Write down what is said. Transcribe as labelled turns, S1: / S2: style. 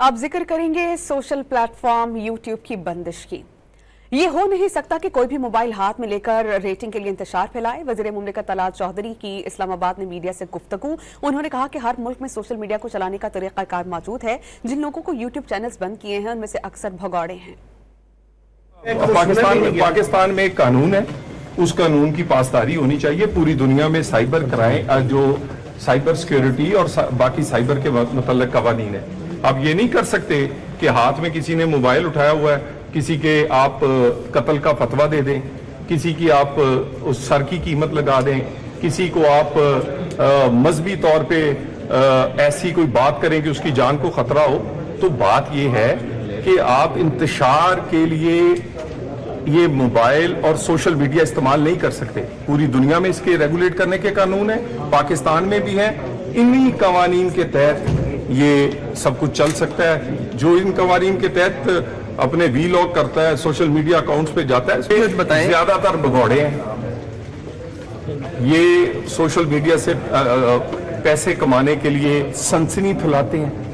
S1: अब जिक्र करेंगे सोशल प्लेटफॉर्म यूट्यूब की बंदिश की। ये हो नहीं सकता कि कोई भी मोबाइल हाथ में लेकर रेटिंग के लिए इंतशार फैलाए। वज़ीर मुमलिकत तलात चौधरी की इस्लामाबाद में मीडिया से गुफ्तगू। उन्होंने कहा कि हर मुल्क में सोशल मीडिया को चलाने का तरीक़ाकार मौजूद है। जिन लोगों को यूट्यूब चैनल्स बंद किए हैं उनमें से अक्सर भगौड़े हैं।
S2: पाकिस्तान में एक कानून है, उस कानून की पासदारी होनी चाहिए। पूरी दुनिया में साइबर क्राइम, जो साइबर सिक्योरिटी और बाकी साइबर के मुतल्लिक़ कवानीन है। आप ये नहीं कर सकते कि हाथ में किसी ने मोबाइल उठाया हुआ है, किसी के आप कत्ल का फतवा दे दें, किसी की आप उस सर की कीमत लगा दें, किसी को आप मजहबी तौर पे ऐसी कोई बात करें कि उसकी जान को खतरा हो। तो बात ये है कि आप इंतशार के लिए ये मोबाइल और सोशल मीडिया इस्तेमाल नहीं कर सकते। पूरी दुनिया में इसके रेगुलेट करने के कानून है, पाकिस्तान में भी है। इन्हीं कवानीन के तहत ये सब कुछ चल सकता है। जो इन कवानीन के तहत अपने वीलॉग करता है, सोशल मीडिया अकाउंट्स पे जाता है, ज्यादातर भगौड़े हैं। ये सोशल मीडिया से पैसे कमाने के लिए सनसनी फैलाते हैं।